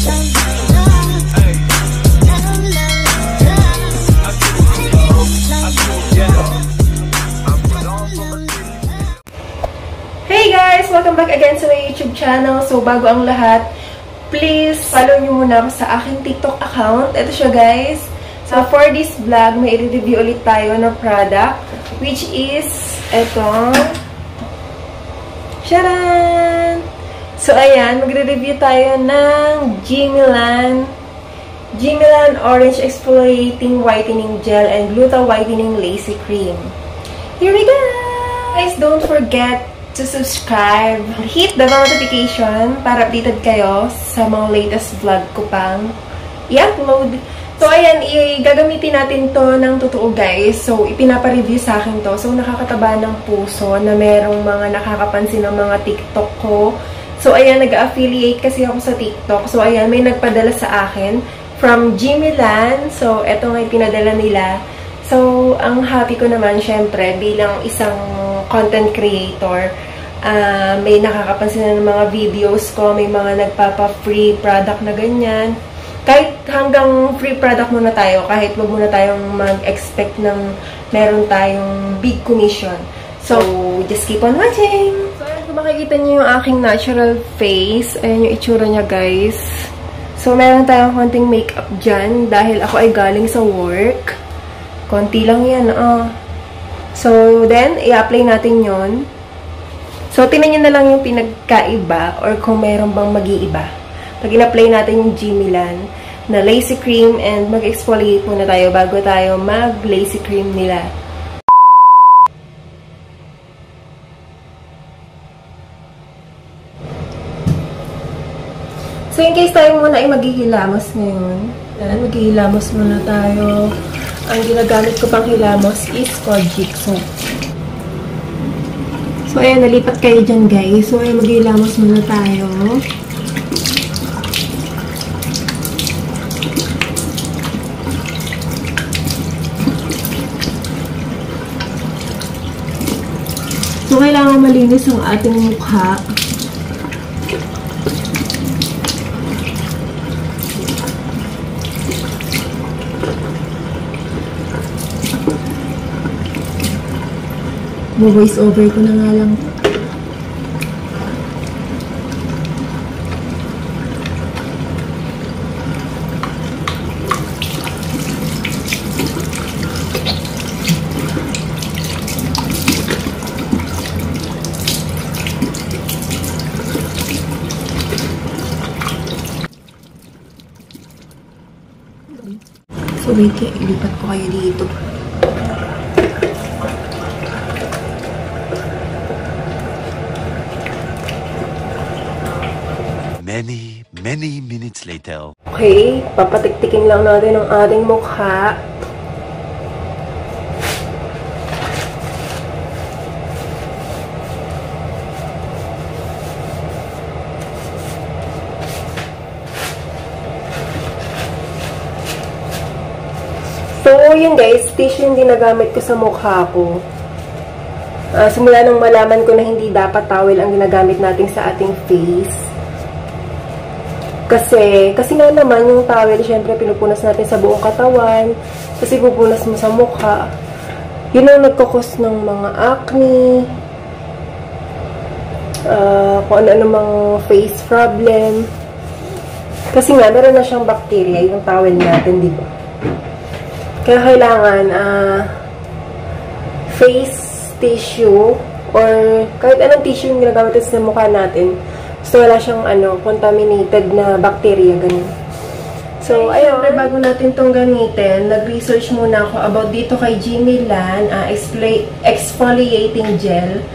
Hey guys! Welcome back again sa my YouTube channel. So, bago ang lahat, please follow nyo muna ako sa aking TikTok account. Ito siya guys. So, for this vlog, may i-review ulit tayo ng product, which is etong Charan! So, ayan, magre-review tayo ng Gmilan Orange Exfoliating Whitening Gel and Gluta Whitening Lacy Cream. Here we go! Guys, don't forget to subscribe, hit the notification para updated kayo sa mga latest vlog ko pang i-upload. So, ayan, gagamitin natin to ng totoo, guys. So, ipinapa-review sa akin to. So, nakakataba ng puso na merong mga nakakapansin ng mga TikTok ko. So, ayan, nag-affiliate kasi ako sa TikTok. So, ayan, may nagpadala sa akin from Gmilan. So, eto nga yung pinadala nila. So, ang happy ko naman, syempre, bilang isang content creator, may nakakapansin na ng mga videos ko, may mga nagpapa-free product na ganyan. Kahit hanggang free product muna tayo, kahit wag muna tayong mag-expect ng meron tayong big commission. So, just keep on watching! So, ayan, kung makikita niyo yung aking natural face, ayan yung itsura niya, guys. So, meron tayong konting makeup dyan dahil ako ay galing sa work. Konti lang yan, So, then, i-apply natin yon. So, tingnan nyo na lang yung pinagkaiba or kung mayroon bang mag-iiba. Pag in-apply natin yung Gmilan na lacy cream and mag-exfoliate muna tayo bago tayo mag-lacy cream nila. So, in case tayo muna ay maghihilamos ngayon. Maghihilamos muna tayo. Ang ginagamit ko pang hilamos is Kojic soap. So, ayan, nalipat kayo dyan, guys. So, ayan, maghihilamos muna tayo. So, kailangan malinis ang ating mukha. Voice over ko na nga lang. So, wait, ilipat ko kayo dito. Many minutes later. Okay, papatiktikin lang natin ang ating mukha. So, yun guys, tissue yung ginagamit ko sa mukha ko. Simula nung malaman ko na hindi dapat towel ang ginagamit natin sa ating face. Kasi nga naman, yung towel, syempre, pinupunas natin sa buong katawan. Kasi pupunas mo sa mukha. Yun ang nagkakos ng mga acne. Kung ano-ano mga face problem. Kasi nga, meron na siyang bacteria, yung towel natin, di ba? Kaya kailangan, face tissue, or kahit anong tissue yung ginagamit sa mukha natin, so, wala siyang, contaminated na bacteria, ganun. So, ayun, bago natin itong gamitin, nag-research muna ako about dito kay Gmilan, exfoliating gel.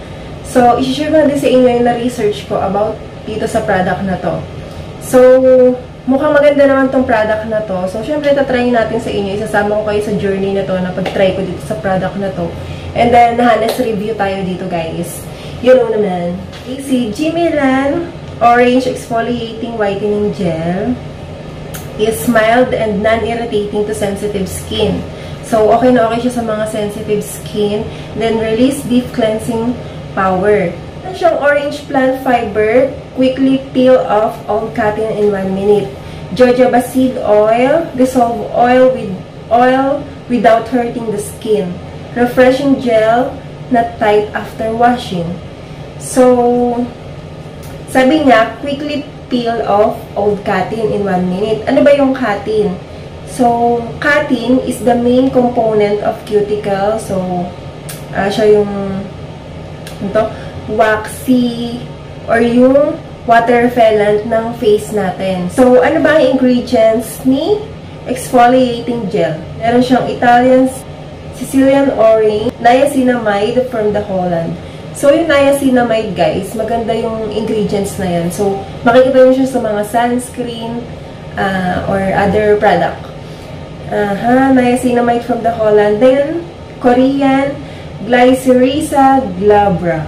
So, isi-share ko na din sa inyo yung na-research ko about dito sa product na to. So, mukhang maganda naman tong product na to. So, syempre, tatry natin sa inyo. Isasama ko kayo sa journey na to na pag-try ko dito sa product na to. And then, honest review tayo dito, guys. You know naman. Si Gmilan Orange Exfoliating Whitening Gel is mild and non-irritating to sensitive skin. So, okay na okay siya sa mga sensitive skin. Then, release deep cleansing power. Siyang orange plant fiber, quickly peel off all cutting in 1 minute. jojoba seed oil, dissolve oil without hurting the skin, refreshing gel, not tight after washing. So, sabi niya, quickly peel off old cotton in 1 minute. Ano ba yung cotton? So, cotton is the main component of cuticle. So, siya yung waxy or yung water repellent ng face natin. So, ano ba ang ingredients ni exfoliating gel? Meron siyang Italian Sicilian orange, niacinamide from the Holland. So, yung niacinamide, guys, maganda yung ingredients na yan. So, makikita nyo siya sa mga sunscreen or other product. Niacinamide from the Holland. Then, Korean Glycyrrhiza glabra.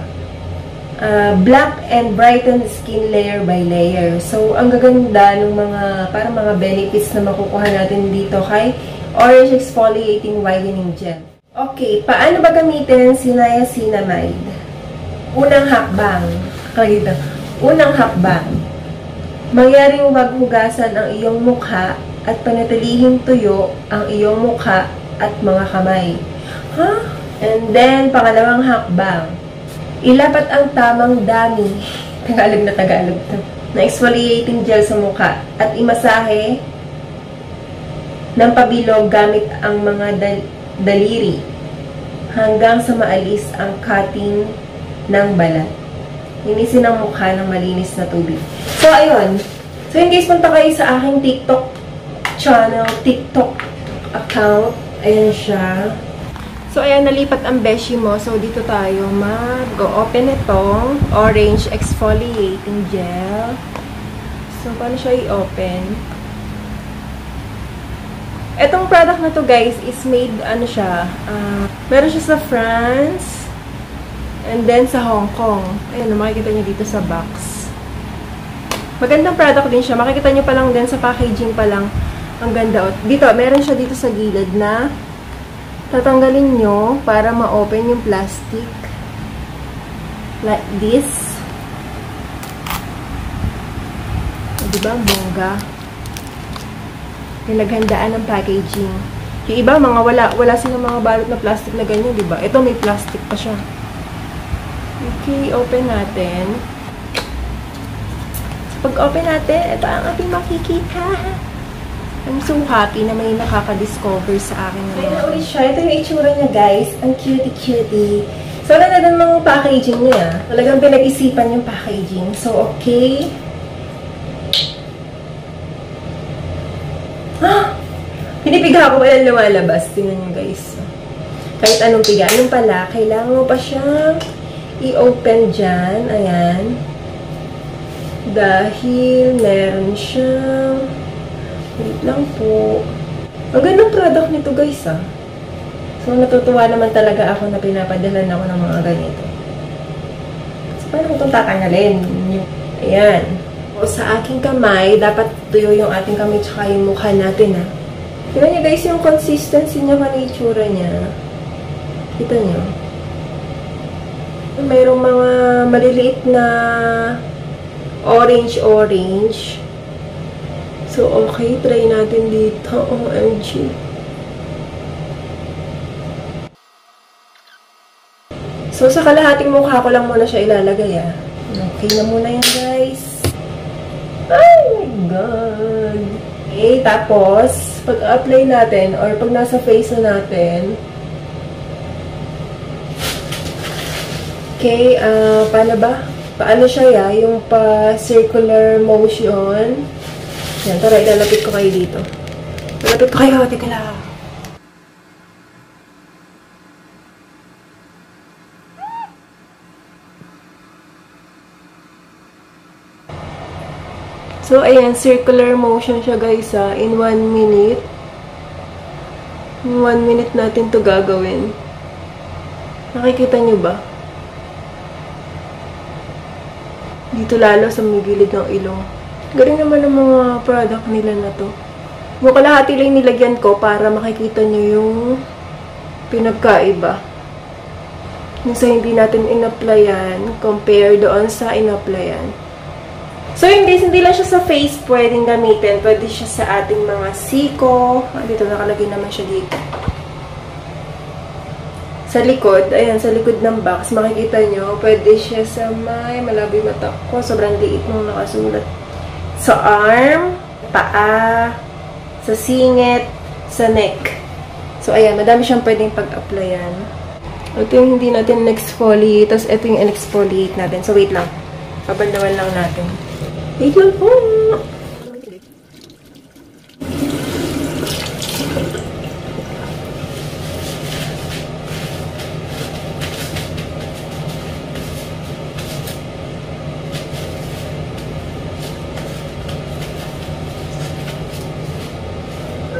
Black and brighten skin layer by layer. So, ang gaganda ng mga, parang mga benefits na makukuha natin dito kay Orange Exfoliating Whitening Gel. Okay, paano ba gamitin si niacinamide? Unang hakbang. Unang hakbang. Mangyaring huwag hugasan ang iyong mukha at panatilihing tuyo ang iyong mukha at mga kamay. And then, pangalawang hakbang. Ilapat ang tamang dami. Tagalog na Tagalog to. Na exfoliating gel sa mukha at imasahe ng pabilog gamit ang mga daliri hanggang sa maalis ang cutting ng balat. Linisin ang mukha ng malinis na tubig. So, ayun. So, yun guys, punta kayo sa aking TikTok channel, TikTok account. Ayan siya. So, ayan, nalipat ang beshi mo. So, dito tayo mag-open itong Orange Exfoliating Gel. So, paano siya i-open? Itong product na to, guys, is made, meron siya sa France, and then sa Hong Kong. Ayan, makikita niyo dito sa box. Magandang product din siya. Makikita niyo pa lang din sa packaging pa lang. Ang ganda. Dito, meron siya dito sa gilid na tatanggalin nyo para ma-open yung plastic. Like this. Diba? Bongga. Pinaghandaan ng packaging. Yung iba, wala silang mga balot na plastic na ganyan, diba? Ito, may plastic pa siya. Okay, open natin. So, pag-open natin, ito ang ating makikita. I'm so happy na may nakaka-discover sa akin. Ay, na ulit siya. Ito yung itsura niya, guys. Ang cutie-cutie. So, wala na ng packaging niya. Talagang pinag-isipan yung packaging. So, okay. Pinipiga ko wala lumalabas. Tingnan nyo, guys. Kahit anong piga. Anong pala, kailangan mo pa siyang i-open dyan. Ayan. Dahil meron siyang wait lang po. Ang gandang product nito, guys, ah. So, natutuwa naman talaga ako na pinapadalan ako ng mga ganito. So, paano ko itong tatanggalin? Ayan. O, sa aking kamay, dapat tuyo yung ating kamay tsaka yung mukha natin, ah. Tignan niyo, guys, yung consistency niya, kanitsura niya. Kita niyo. Mayroong mga maliliit na orange. So, okay. Try natin dito. OMG. So, sa kalahating mukha ko lang muna siya ilalagay, ah. Okay na muna yan, guys. Oh my God. Okay, tapos, pag-apply natin, or pag nasa face na natin, okay, paano ba? Paano siya, yung pa-circular motion. Yan, tara, ilalapit ko kayo dito. Ilalapit ko kayo, tika lang. So, ayan, circular motion siya, guys, in 1 minute. In 1 minute natin to gagawin. Nakikita nyo ba? Dito lalo sa may gilid ng ilong. Galing naman ang mga product nila na to. Kalahati lang nilagyan ko para makikita nyo yung pinagkaiba. Yung sa hindi natin in-applyan, compare doon sa in-applyan. So yun guys, hindi lang siya sa face pwedeng gamitin. Pwede siya sa ating mga siko. Dito nakalagay naman siya dito. Sa likod, ayan, sa likod ng box, makikita nyo, pwede siya sa may malabo yung mata ko. Sobrang liit nung nakasulat. Sa arm, paa, sa singit, sa neck. So ayan, madami siyang pwedeng pag-applyan. Ito yung hindi natin exfoliate, tapos ito yung exfoliate natin. So wait lang, pabandawan lang natin. Wait lang po!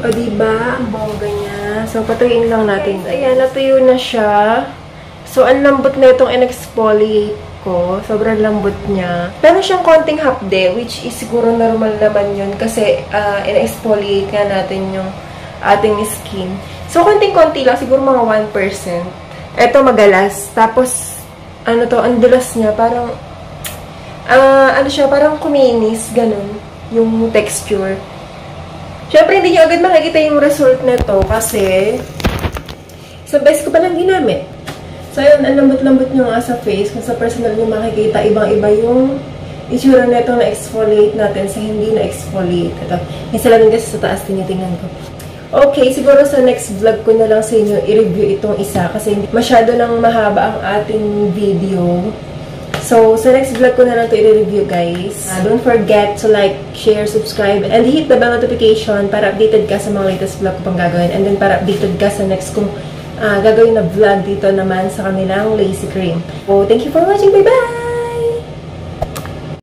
O, diba? Ang bongga niya. So, patuyuin lang natin. Guys, ayan, natuyo na siya. So, ang lambot na itong in-exfoliate ko. Sobrang lambot niya. Meron siyang konting hapde, which is siguro normal naman yun. Kasi, in-exfoliate nga natin yung ating skin. So, konting-konti lang. Siguro mga 1%. Ito, magalas. Tapos, ano to, ang dulas niya. Parang, ano siya, parang kuminis. Ganun. Yung texture. Siyempre, hindi nyo agad makikita yung result nito kasi sa base ko pa lang ginamit. So, yun, ang lambot-lambot nyo nga sa face. Kung sa personal nyo makikita, ibang-iba yung itsura nito na exfoliate natin sa hindi na exfoliate. Ito, isa lang kasi sa taas tinitingnan ko. Okay, siguro sa next vlog ko na lang sa inyo i-review itong isa kasi masyado nang mahaba ang ating video. So, sa next vlog ko na lang ito i-review, guys. Don't forget to like, share, subscribe, and hit the bell notification para updated ka sa mga latest vlog ko pang gagawin. And then, para updated ka sa next kong gagawin na vlog dito naman sa kanilang Lazy Cream. So, thank you for watching. Bye-bye!